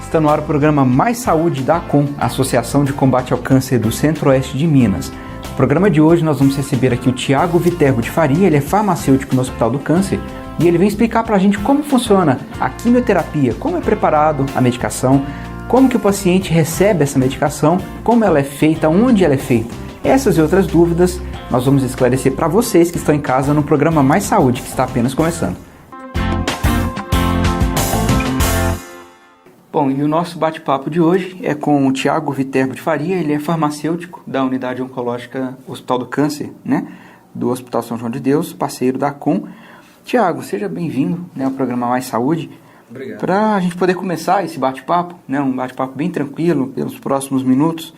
Está no ar o programa Mais Saúde da ACOM, Associação de Combate ao Câncer do Centro-Oeste de Minas. No programa de hoje nós vamos receber aqui o Tiago Viterbo de Faria, ele é farmacêutico no Hospital do Câncer e ele vem explicar para a gente como funciona a quimioterapia, como é preparado a medicação, como que o paciente recebe essa medicação, como ela é feita, onde ela é feita. Essas e outras dúvidas nós vamos esclarecer para vocês que estão em casa no programa Mais Saúde, que está apenas começando. Bom, e o nosso bate-papo de hoje é com o Tiago Viterbo de Faria, ele é farmacêutico da Unidade Oncológica Hospital do Câncer, do Hospital São João de Deus, parceiro da ACOM. Tiago, seja bem-vindo ao programa Mais Saúde. Obrigado. Para a gente poder começar esse bate-papo, um bate-papo bem tranquilo, pelos próximos minutos,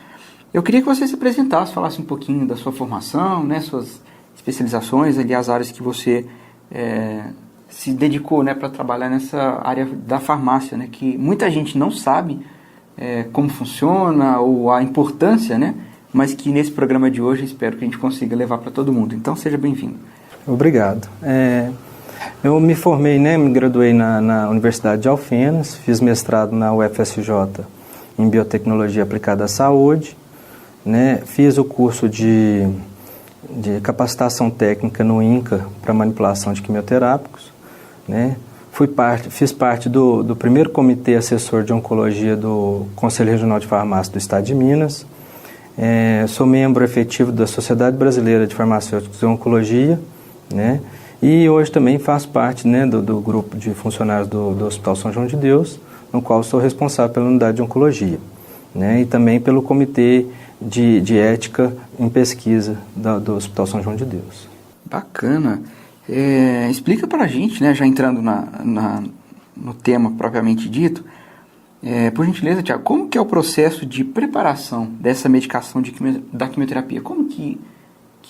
eu queria que você se apresentasse, falasse um pouquinho da sua formação, suas especializações, ali as áreas que você se dedicou para trabalhar nessa área da farmácia, que muita gente não sabe como funciona ou a importância, mas que nesse programa de hoje espero que a gente consiga levar para todo mundo. Então, seja bem-vindo. Obrigado. Eu me formei, me graduei na Universidade de Alfenas, fiz mestrado na UFSJ em Biotecnologia Aplicada à Saúde, fiz o curso de capacitação técnica no INCA para manipulação de quimioterápicos, fiz parte do primeiro comitê assessor de oncologia do Conselho Regional de Farmácia do Estado de Minas, sou membro efetivo da Sociedade Brasileira de Farmacêuticos e Oncologia, e hoje também faço parte do grupo de funcionários do Hospital São João de Deus, no qual sou responsável pela unidade de oncologia, e também pelo comitê de ética em pesquisa do Hospital São João de Deus. Bacana. Explica para a gente, já entrando no tema propriamente dito, por gentileza, Tiago, como que é o processo de preparação dessa medicação da quimioterapia? Como que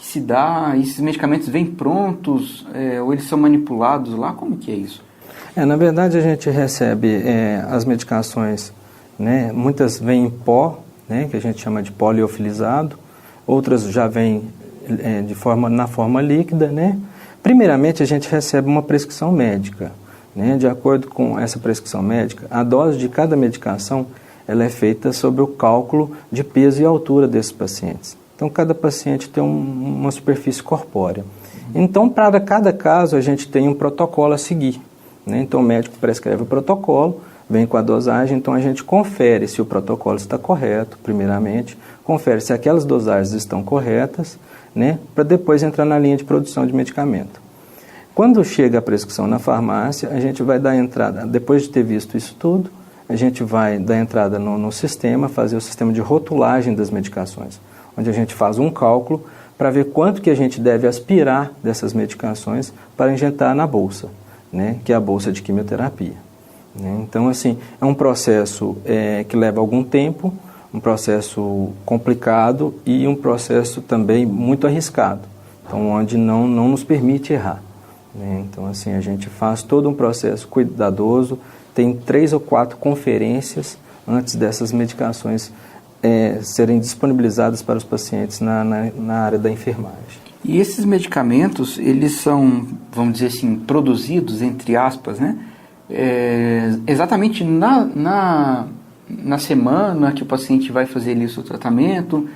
se dá? Esses medicamentos vêm prontos ou eles são manipulados lá? Como que é isso? Na verdade, a gente recebe as medicações, muitas vêm em pó, que a gente chama de pó liofilizado, outras já vêm na forma líquida, Primeiramente, a gente recebe uma prescrição médica. De acordo com essa prescrição médica, a dose de cada medicação ela é feita sobre o cálculo de peso e altura desses pacientes. Então, cada paciente tem uma superfície corpórea. Então, para cada caso, a gente tem um protocolo a seguir. Então, o médico prescreve o protocolo, vem com a dosagem, então a gente confere se o protocolo está correto, primeiramente, confere se aquelas dosagens estão corretas, para depois entrar na linha de produção de medicamento. Quando chega a prescrição na farmácia, a gente vai dar entrada, depois de ter visto isso tudo, a gente vai dar entrada no sistema, fazer o sistema de rotulagem das medicações, onde a gente faz um cálculo para ver quanto que a gente deve aspirar dessas medicações para injetar na bolsa, que é a bolsa de quimioterapia. Então, assim, é um processo que leva algum tempo, um processo complicado e um processo também muito arriscado, então, onde não nos permite errar. Então, assim, a gente faz todo um processo cuidadoso, tem 3 ou 4 conferências antes dessas medicações serem disponibilizadas para os pacientes na área da enfermagem. E esses medicamentos, eles são, vamos dizer assim, produzidos, entre aspas, exatamente na semana que o paciente vai fazer ali o seu tratamento,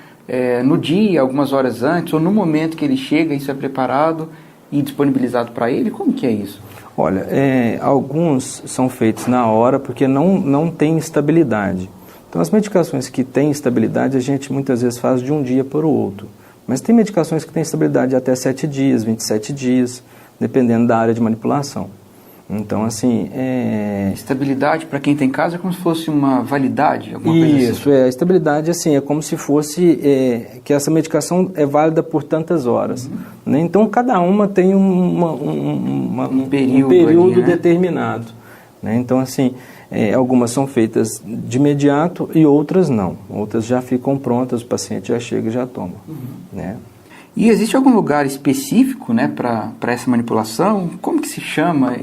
no dia, algumas horas antes, ou no momento que ele chega, isso é preparado e disponibilizado para ele? Como que é isso? Olha, alguns são feitos na hora porque não tem estabilidade. Então, as medicações que têm estabilidade, a gente muitas vezes faz de um dia para o outro. Mas tem medicações que têm estabilidade de até 7 dias, 27 dias, dependendo da área de manipulação. Então, assim... Estabilidade, para quem tem caso, é como se fosse uma validade? Alguma coisa assim? Isso, a estabilidade assim, é como se fosse que essa medicação é válida por tantas horas. Então, cada uma tem um período ali, determinado. Então, assim, algumas são feitas de imediato e outras não. Outras já ficam prontas, o paciente já chega e já toma. E existe algum lugar específico para essa manipulação? Como que se chama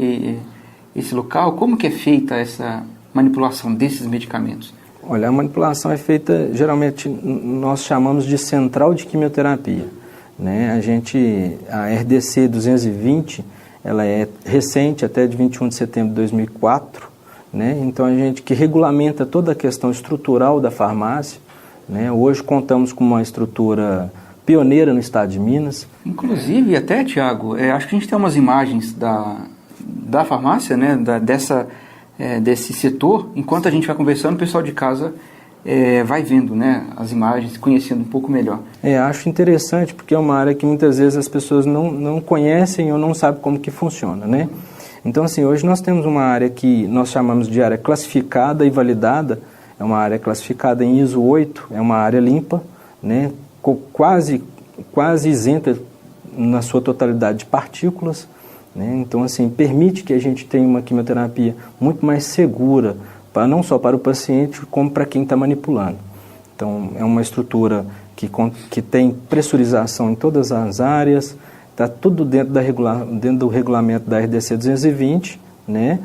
esse local? Como que é feita essa manipulação desses medicamentos? Olha, a manipulação é feita, geralmente, nós chamamos de central de quimioterapia. A RDC 220, ela é recente, até de 21 de setembro de 2004, né? Então a gente que regulamenta toda a questão estrutural da farmácia, né? Hoje contamos com uma estrutura pioneira no estado de Minas. Inclusive, até, Tiago, acho que a gente tem umas imagens da farmácia, né? Desse setor. Enquanto a gente vai conversando, o pessoal de casa vai vendo, né, as imagens, conhecendo um pouco melhor. Acho interessante, porque é uma área que muitas vezes as pessoas não conhecem ou não sabem como que funciona, né? Então, assim, hoje nós temos uma área que nós chamamos de área classificada e validada. É uma área classificada em ISO 8, é uma área limpa, né, quase isenta na sua totalidade de partículas, né? Então, assim, permite que a gente tenha uma quimioterapia muito mais segura, não só para o paciente, como para quem está manipulando. Então, é uma estrutura que tem pressurização em todas as áreas, está tudo dentro do regulamento da RDC 220, né?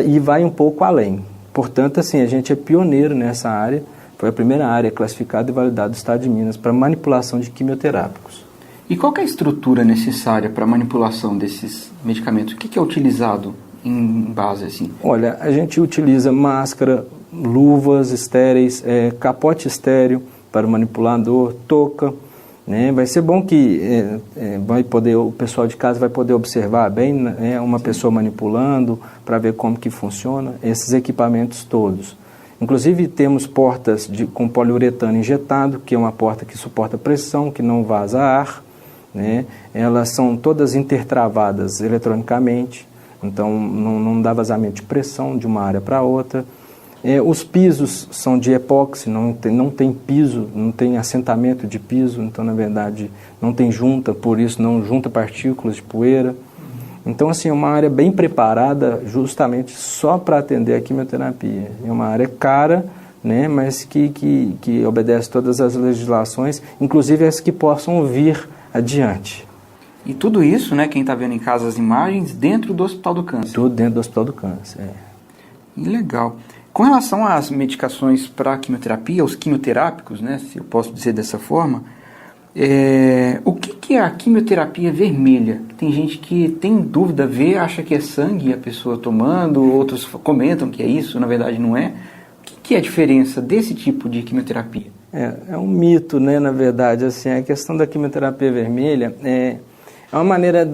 E vai um pouco além. Portanto, assim, a gente é pioneiro nessa área, foi a primeira área classificada e validada do estado de Minas para manipulação de quimioterápicos. E qual que é a estrutura necessária para a manipulação desses medicamentos? O que é utilizado em base, assim? Olha, a gente utiliza máscara, luvas estéreis, capote estéreo para o manipulador, touca, né? Vai ser bom que o pessoal de casa vai poder observar bem, né, uma pessoa manipulando para ver como que funciona esses equipamentos todos. Inclusive temos portas com poliuretano injetado, que é uma porta que suporta pressão, que não vaza ar, né? Elas são todas intertravadas eletronicamente, então não dá vazamento de pressão de uma área para outra. Os pisos são de epóxi, não tem piso, não tem assentamento de piso, então na verdade não tem junta, por isso não junta partículas de poeira. Então, assim, é uma área bem preparada justamente só para atender a quimioterapia. É uma área cara, né, mas que obedece todas as legislações, inclusive as que possam vir adiante. E tudo isso, né, quem está vendo em casa as imagens, dentro do Hospital do Câncer? Tudo dentro do Hospital do Câncer, Legal. Com relação às medicações para quimioterapia, os quimioterápicos, né, se eu posso dizer dessa forma, o que é a quimioterapia vermelha? Tem gente que tem dúvida, acha que é sangue a pessoa tomando, outros comentam que é isso, na verdade não é. O que é a diferença desse tipo de quimioterapia? É um mito, né, na verdade, assim, a questão da quimioterapia vermelha é uma maneira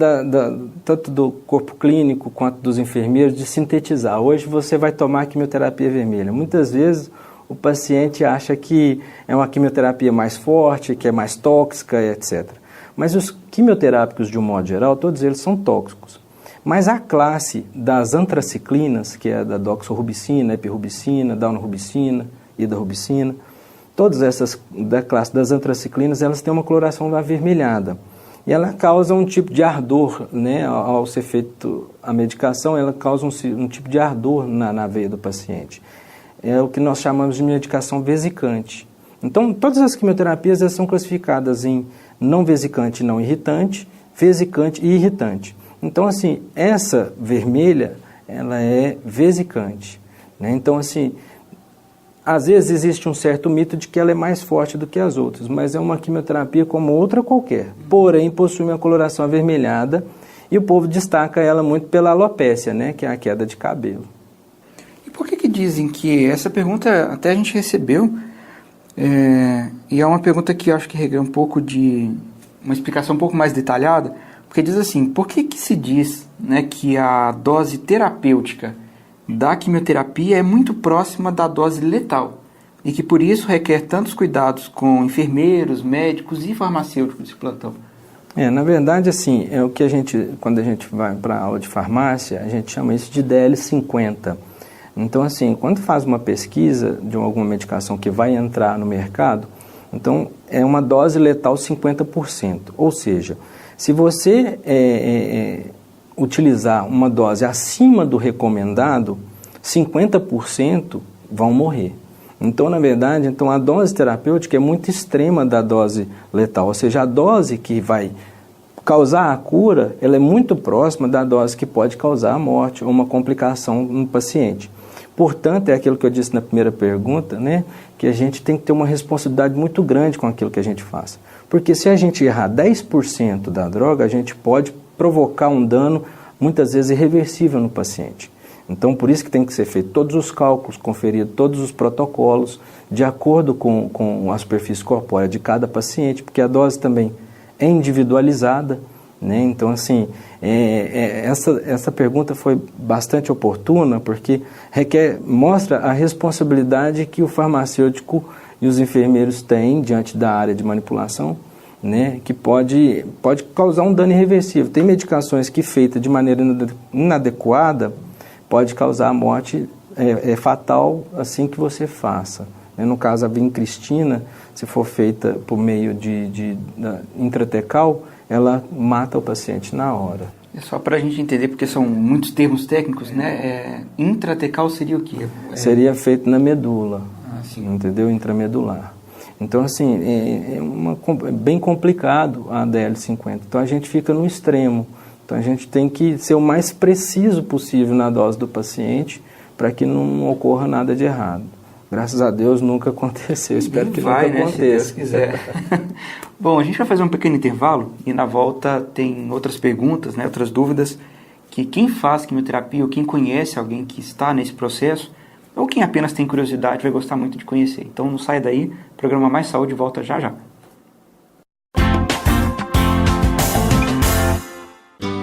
tanto do corpo clínico quanto dos enfermeiros de sintetizar. Hoje você vai tomar quimioterapia vermelha. Muitas vezes o paciente acha que é uma quimioterapia mais forte, que é mais tóxica, etc. Mas os quimioterápicos, de um modo geral, todos eles são tóxicos. Mas a classe das antraciclinas, que é da doxorubicina, epirubicina, daunorubicina, idarubicina, todas essas da classe das antraciclinas, elas têm uma coloração avermelhada. E ela causa um tipo de ardor, né? Ao ser feita a medicação, ela causa um tipo de ardor na veia do paciente. É o que nós chamamos de medicação vesicante. Então, todas as quimioterapias elas são classificadas em não vesicante e não irritante, vesicante e irritante. Então, assim, essa vermelha, ela é vesicante, né? Então, assim, às vezes existe um certo mito de que ela é mais forte do que as outras, mas é uma quimioterapia como outra qualquer. Porém, possui uma coloração avermelhada e o povo destaca ela muito pela alopécia, né, que é a queda de cabelo. E por que dizem que essa pergunta até a gente recebeu, e é uma pergunta que eu acho que requer um pouco de uma explicação um pouco mais detalhada, porque diz assim, por que se diz, né, que a dose terapêutica da quimioterapia é muito próxima da dose letal e que por isso requer tantos cuidados com enfermeiros, médicos e farmacêuticos de plantão? Na verdade, assim, é o que quando a gente vai para a aula de farmácia, a gente chama isso de DL50. Então, assim, quando faz uma pesquisa de alguma medicação que vai entrar no mercado, então é uma dose letal 50%. Ou seja, se você utilizar uma dose acima do recomendado, 50% vão morrer. Então, na verdade, a dose terapêutica é muito extrema da dose letal, ou seja, a dose que vai causar a cura, ela é muito próxima da dose que pode causar a morte ou uma complicação no paciente. Portanto, é aquilo que eu disse na primeira pergunta, né, que a gente tem que ter uma responsabilidade muito grande com aquilo que a gente faz. Porque se a gente errar 10% da droga, a gente pode provocar um dano, muitas vezes irreversível no paciente. Então, por isso que tem que ser feito todos os cálculos, conferido todos os protocolos, de acordo com a superfície corpórea de cada paciente, porque a dose também é individualizada, né? Então, assim, essa pergunta foi bastante oportuna, porque mostra a responsabilidade que o farmacêutico e os enfermeiros têm diante da área de manipulação, né? Que pode causar um dano irreversível. Tem medicações que, feita de maneira inadequada, pode causar a morte fatal assim que você faça. No caso, a vincristina, se for feita por meio de intratecal, ela mata o paciente na hora. É só para a gente entender, porque são muitos termos técnicos, né? Intratecal seria o quê? Seria feito na medula, sim. Entendeu? Intramedular. Então, assim, é bem complicado a DL50. Então, a gente fica no extremo. Então, a gente tem que ser o mais preciso possível na dose do paciente para que não ocorra nada de errado. Graças a Deus nunca aconteceu, espero que nunca aconteça. Se Deus quiser. Bom, a gente vai fazer um pequeno intervalo e na volta tem outras perguntas, né, outras dúvidas, que quem faz quimioterapia ou quem conhece alguém que está nesse processo, ou quem apenas tem curiosidade vai gostar muito de conhecer. Então não sai daí, o programa Mais Saúde volta já já.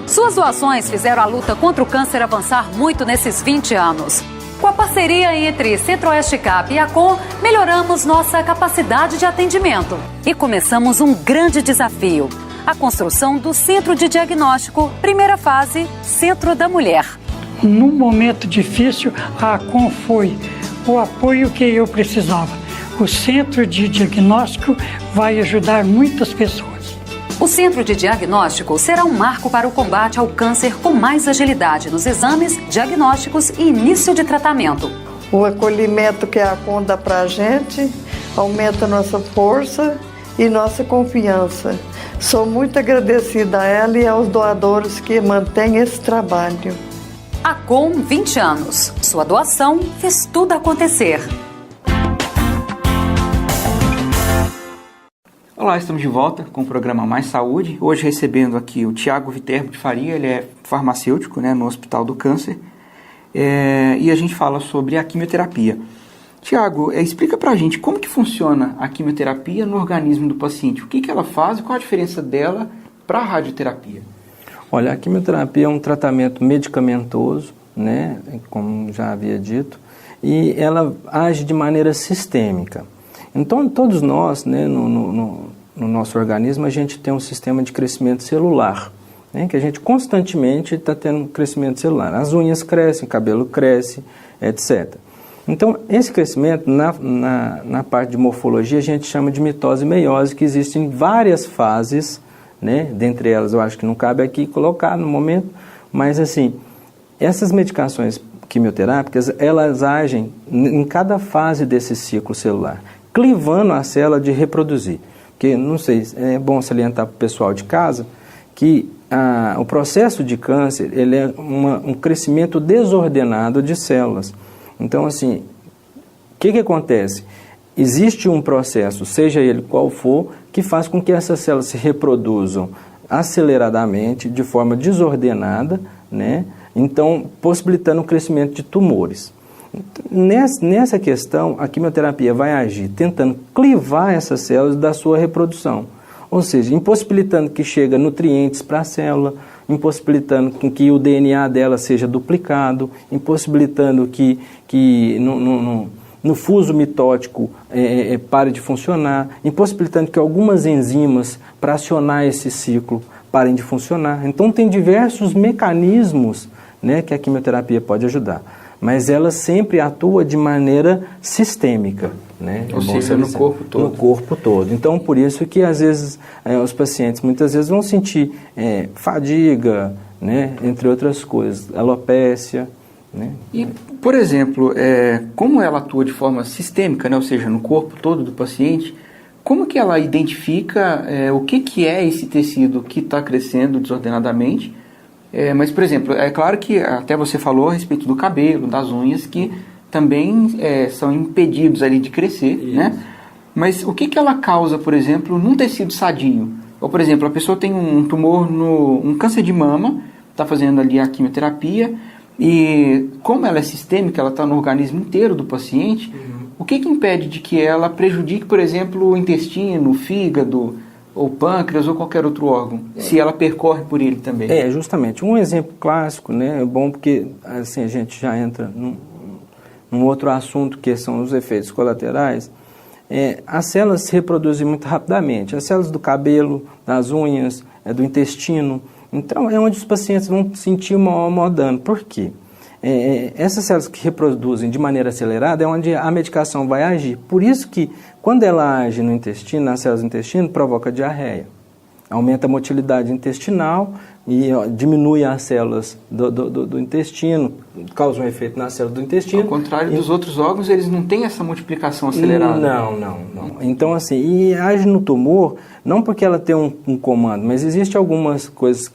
Suas doações fizeram a luta contra o câncer avançar muito nesses 20 anos. Com a parceria entre Centro-Oeste Cap e a Com, melhoramos nossa capacidade de atendimento. E começamos um grande desafio: a construção do Centro de Diagnóstico, primeira fase, Centro da Mulher. Num momento difícil, a Com foi o apoio que eu precisava. O Centro de Diagnóstico vai ajudar muitas pessoas. O Centro de Diagnóstico será um marco para o combate ao câncer com mais agilidade nos exames, diagnósticos e início de tratamento. O acolhimento que a Com dá para a gente aumenta nossa força e nossa confiança. Sou muito agradecida a ela e aos doadores que mantêm esse trabalho. A Com, 20 anos. Sua doação fez tudo acontecer. Olá, estamos de volta com o programa Mais Saúde. Hoje recebendo aqui o Tiago Viterbo de Faria, ele é farmacêutico, né, no Hospital do Câncer, e a gente fala sobre a quimioterapia. Tiago, explica pra gente como que funciona a quimioterapia no organismo do paciente, o que ela faz e qual a diferença dela para a radioterapia? Olha, a quimioterapia é um tratamento medicamentoso, né, como já havia dito, e ela age de maneira sistêmica. Então, todos nós, né, no nosso organismo, a gente tem um sistema de crescimento celular, né, que a gente constantemente está tendo crescimento celular. As unhas crescem, o cabelo cresce, etc. Então, esse crescimento, na parte de morfologia, a gente chama de mitose e meiose, que existem várias fases, né, dentre elas, eu acho que não cabe aqui colocar no momento, mas, assim, essas medicações quimioterápicas, elas agem em cada fase desse ciclo celular, clivando a célula de reproduzir. Porque, não sei, é bom salientar para o pessoal de casa que o processo de câncer ele é um crescimento desordenado de células. Então, assim, o que acontece? Existe um processo, seja ele qual for, que faz com que essas células se reproduzam aceleradamente, de forma desordenada, né? Então, possibilitando o crescimento de tumores. Nessa questão, a quimioterapia vai agir tentando clivar essas células da sua reprodução, ou seja, impossibilitando que chegue nutrientes para a célula, impossibilitando que o DNA dela seja duplicado, impossibilitando que no fuso mitótico pare de funcionar, impossibilitando que algumas enzimas para acionar esse ciclo parem de funcionar. Então tem diversos mecanismos, né, que a quimioterapia pode ajudar. Mas ela sempre atua de maneira sistêmica, né? Ou seja, no corpo todo. No corpo todo. Então, por isso que, às vezes, os pacientes, muitas vezes, vão sentir fadiga, né? Entre outras coisas, alopécia, né? E, por exemplo, como ela atua de forma sistêmica, né? Ou seja, no corpo todo do paciente, como que ela identifica o que é esse tecido que está crescendo desordenadamente? Mas, por exemplo, é claro que até você falou a respeito do cabelo, das unhas, que também são impedidos ali de crescer, né? Mas o que ela causa, por exemplo, num tecido sadio? Ou, por exemplo, a pessoa tem um tumor, um câncer de mama, está fazendo ali a quimioterapia, E como ela é sistêmica, ela está no organismo inteiro do paciente, o que impede de que ela prejudique, por exemplo, o intestino, o fígado, ou pâncreas, ou qualquer outro órgão, se ela percorre por ele também? Justamente. Um exemplo clássico, né, é bom porque assim, a gente já entra num outro assunto, que são os efeitos colaterais. As células se reproduzem muito rapidamente. As células do cabelo, das unhas, do intestino. Então, é onde os pacientes vão sentir o maior dano. Por quê? Essas células que reproduzem de maneira acelerada é onde a medicação vai agir. Por isso que, quando ela age no intestino, nas células do intestino, provoca diarreia. Aumenta a motilidade intestinal e diminui as células do intestino, causa um efeito nas células do intestino. Ao contrário dos outros órgãos, eles não têm essa multiplicação acelerada. Não. Então, assim, e age no tumor, não porque ela tem um comando, mas existem algumas coisas,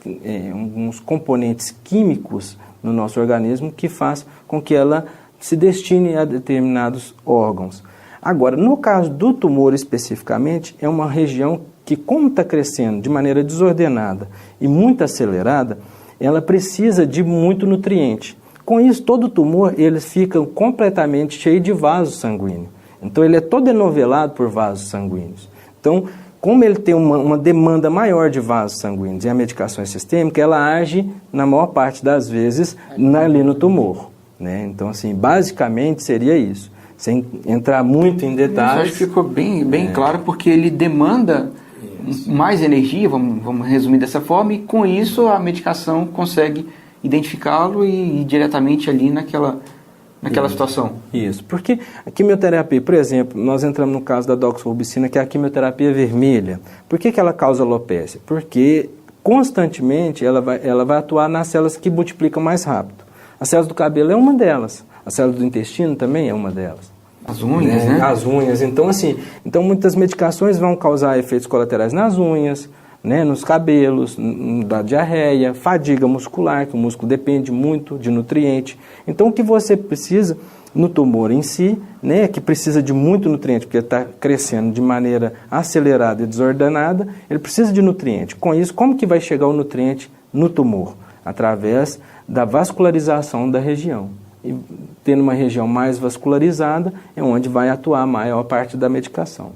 alguns componentes químicos no nosso organismo que faz com que ela se destine a determinados órgãos. Agora, no caso do tumor especificamente, é uma região que, como está crescendo de maneira desordenada e muito acelerada, ela precisa de muito nutriente. Com isso, todo tumor ele fica completamente cheio de vasos sanguíneos. Então, ele é todo enovelado por vasos sanguíneos. Então, como ele tem uma demanda maior de vasos sanguíneos e a medicação é sistêmica, ela age, na maior parte das vezes, ali no tumor. Né? Então, assim, basicamente seria isso. Sem entrar muito em detalhes. Acho que ficou bem claro, porque ele demanda mais energia, vamos resumir dessa forma, e com isso a medicação consegue identificá-lo e ir diretamente ali naquela situação. Isso, porque a quimioterapia, por exemplo, nós entramos no caso da doxorubicina, que é a quimioterapia vermelha. Por que ela causa alopecia? Porque constantemente ela vai atuar nas células que multiplicam mais rápido. As células do cabelo é uma delas, as células do intestino também é uma delas. As unhas, né? As unhas. Então, assim, muitas medicações vão causar efeitos colaterais nas unhas, né, nos cabelos, da diarreia, fadiga muscular, que o músculo depende muito de nutriente. Então, o que você precisa no tumor em si, né, que precisa de muito nutriente, porque está crescendo de maneira acelerada e desordenada, ele precisa de nutriente. Com isso, como que vai chegar o nutriente no tumor? Através da vascularização da região. E tendo uma região mais vascularizada, é onde vai atuar a maior parte da medicação.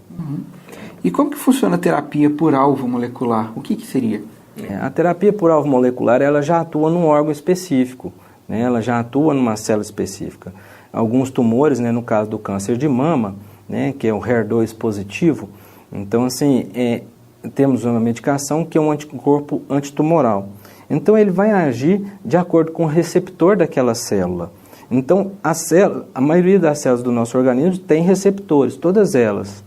E como que funciona a terapia por alvo molecular? O que seria? A terapia por alvo molecular, ela já atua num órgão específico, né? Ela já atua numa célula específica. Alguns tumores, né, no caso do câncer de mama, né, que é o HER2 positivo, então, assim, temos uma medicação que é um anticorpo antitumoral. Então, ele vai agir de acordo com o receptor daquela célula. Então, a maioria das células do nosso organismo tem receptores, todas elas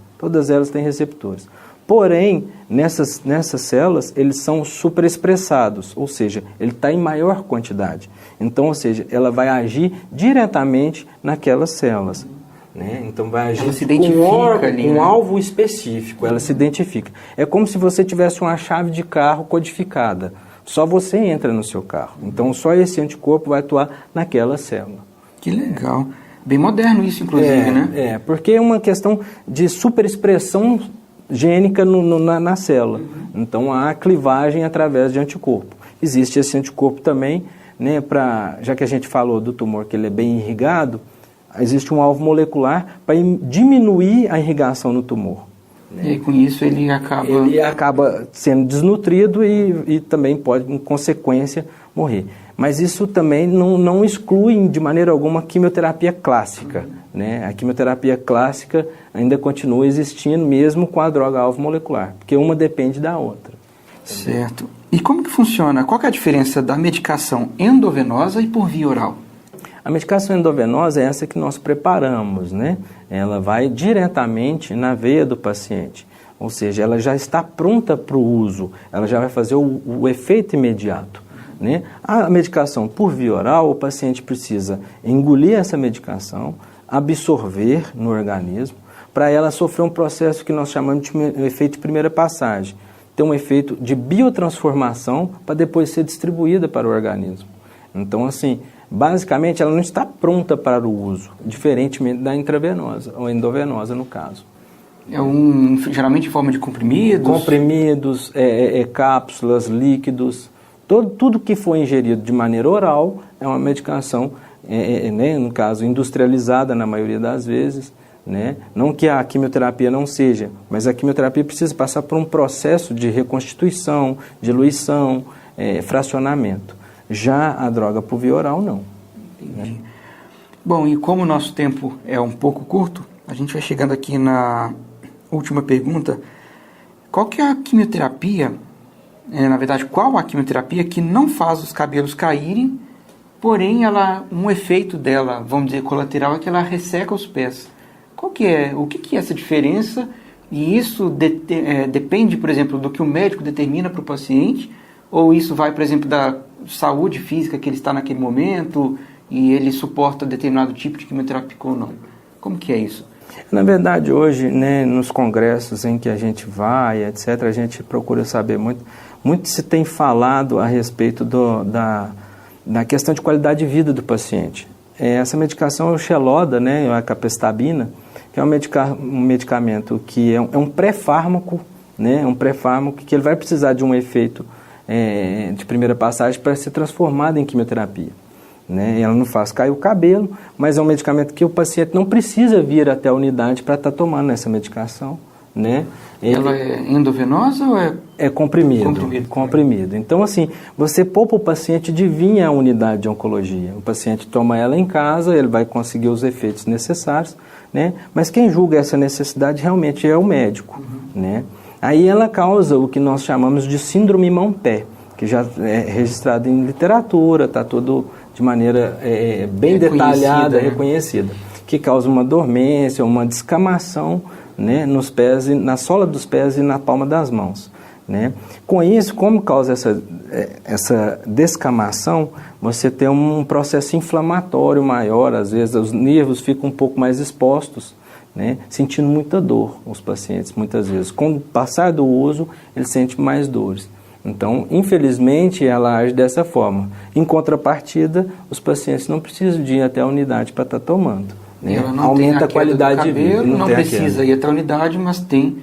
têm receptores. Porém, nessas células, eles são superexpressados, ou seja, ele está em maior quantidade. Então, ou seja, ela vai agir diretamente naquelas células. Né? Então, vai agir com um alvo específico, ela se identifica. É como se você tivesse uma chave de carro codificada. Só você entra no seu carro. Então, só esse anticorpo vai atuar naquela célula. Que legal. Bem moderno isso, inclusive, né? Porque é uma questão de superexpressão gênica na célula. Então, há clivagem através de anticorpo. Existe esse anticorpo também, né, já que a gente falou do tumor que ele é bem irrigado, existe um alvo molecular para diminuir a irrigação no tumor. E com isso ele acaba sendo desnutrido e também pode, em consequência, morrer. Mas isso também não exclui de maneira alguma a quimioterapia clássica. Né? A quimioterapia clássica ainda continua existindo, mesmo com a droga-alvo molecular, porque uma depende da outra. Certo. E como que funciona? Qual que é a diferença da medicação endovenosa e por via oral? A medicação endovenosa é essa que nós preparamos, né? Ela vai diretamente na veia do paciente, ou seja, ela já está pronta para o uso, ela já vai fazer o efeito imediato. Né? A medicação por via oral, o paciente precisa engolir essa medicação, absorver no organismo, para ela sofrer um processo que nós chamamos de efeito de primeira passagem. Tem um efeito de biotransformação para depois ser distribuída para o organismo. Então, assim, basicamente ela não está pronta para o uso, diferentemente da intravenosa, ou endovenosa no caso. Geralmente em forma de comprimidos? Comprimidos, cápsulas, líquidos. Tudo que for ingerido de maneira oral é uma medicação, né, no caso, industrializada na maioria das vezes, né? Não que a quimioterapia não seja, mas a quimioterapia precisa passar por um processo de reconstituição, diluição, fracionamento. Já a droga por via oral, não. Entendi. Bom, e como o nosso tempo é um pouco curto, a gente vai chegando aqui na última pergunta. Qual que é a quimioterapia, na verdade, qual a quimioterapia que não faz os cabelos caírem, porém um efeito dela, vamos dizer, colateral, é que ela resseca os pés? O que é essa diferença? E isso depende, por exemplo, do que o médico determina para o paciente? Ou isso vai, por exemplo, da saúde física que ele está naquele momento e ele suporta determinado tipo de quimioterapia ou não? Como que é isso? Na verdade, hoje, né, nos congressos em que a gente vai, etc., a gente procura saber muito. Muito se tem falado a respeito da questão de qualidade de vida do paciente. Essa medicação é o Xeloda, né, a capecitabina, que é um medicamento que é um pré-fármaco, né, um pré-fármaco que ele vai precisar de um efeito de primeira passagem para ser transformado em quimioterapia. Né? Ela não faz cair o cabelo, mas é um medicamento que o paciente não precisa vir até a unidade para estar tomando essa medicação. Né? Ela é endovenosa ou é comprimido. Então, assim, você poupa o paciente de vir à unidade de oncologia. O paciente toma ela em casa, ele vai conseguir os efeitos necessários, né? Mas quem julga essa necessidade realmente é o médico. Né? Aí ela causa o que nós chamamos de síndrome mão-pé, que já é registrado em literatura, está tudo de maneira bem detalhada, reconhecida, que causa uma dormência, uma descamação, né, nos pés, na sola dos pés e na palma das mãos. Né? Com isso, como causa essa descamação, você tem um processo inflamatório maior, às vezes os nervos ficam um pouco mais expostos, né, sentindo muita dor, os pacientes, muitas vezes. Com o passar do uso, ele sente mais dores. Então, infelizmente, ela age dessa forma. Em contrapartida, os pacientes não precisam de ir até a unidade para estar tomando. Né? Ela não aumenta a qualidade de vida. Não precisa ir até a unidade, mas tem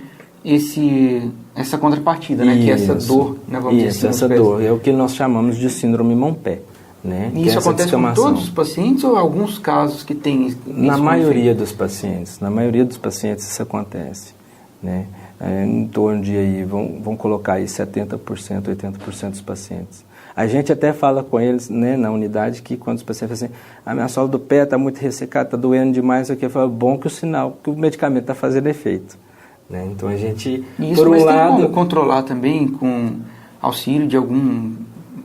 essa contrapartida, né? Que é essa dor. Né? Vamos dizer assim, essa dor. É o que nós chamamos de síndrome mão-pé. Né? E isso acontece com todos os pacientes ou alguns casos que tem? Na maioria dos pacientes. Na maioria dos pacientes isso acontece. Né? Em torno de aí, vão colocar aí 70%, 80% dos pacientes. A gente até fala com eles, né, na unidade, que quando os pacientes falam assim, a minha sola do pé está muito ressecada, está doendo demais, aqui, eu falo, bom que o sinal, que o medicamento está fazendo efeito. Né? Então a gente, por um lado... Tem como controlar também com auxílio de algum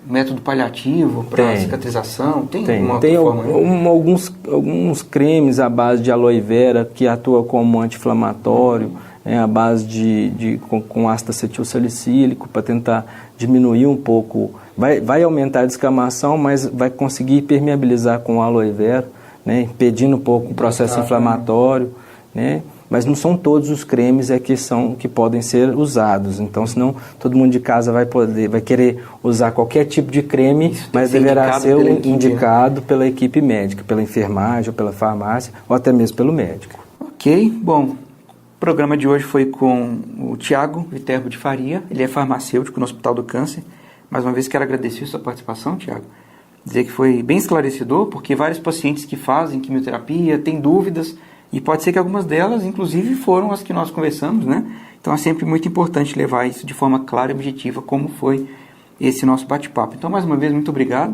método paliativo para cicatrização? Tem alguns cremes à base de aloe vera que atua como anti-inflamatório, à base com ácido acetilsalicílico para tentar diminuir um pouco, vai aumentar a descamação, mas vai conseguir permeabilizar com aloe vera, né, impedindo um pouco o processo inflamatório, né, mas não são todos os cremes que podem ser usados, então senão todo mundo de casa vai querer usar qualquer tipo de creme, mas deverá ser indicado pela equipe médica, pela enfermagem, ou pela farmácia, ou até mesmo pelo médico. Ok, bom. O programa de hoje foi com o Tiago Viterbo de Faria, ele é farmacêutico no Hospital do Câncer. Mais uma vez quero agradecer a sua participação, Tiago. Dizer que foi bem esclarecedor, porque vários pacientes que fazem quimioterapia têm dúvidas, e pode ser que algumas delas, inclusive, foram as que nós conversamos, né? Então é sempre muito importante levar isso de forma clara e objetiva, como foi esse nosso bate-papo. Então, mais uma vez, muito obrigado.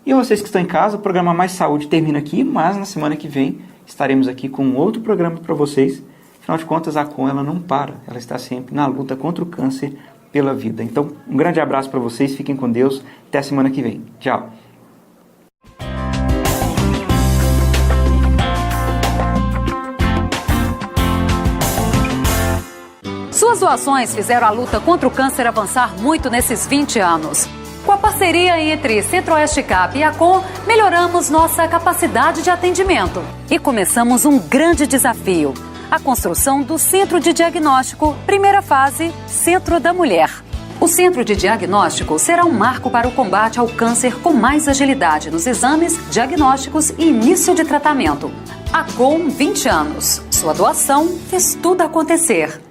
E a vocês que estão em casa, o programa Mais Saúde termina aqui, mas na semana que vem estaremos aqui com outro programa para vocês. Afinal de contas, a ACOM ela não para, ela está sempre na luta contra o câncer pela vida. Então, um grande abraço para vocês, fiquem com Deus, até a semana que vem. Tchau! Suas doações fizeram a luta contra o câncer avançar muito nesses 20 anos. Com a parceria entre Centro-Oeste CAP e ACOM, melhoramos nossa capacidade de atendimento. E começamos um grande desafio: a construção do Centro de Diagnóstico, primeira fase, Centro da Mulher. O Centro de Diagnóstico será um marco para o combate ao câncer com mais agilidade nos exames, diagnósticos e início de tratamento. ACOM 20 anos. Sua doação fez tudo acontecer.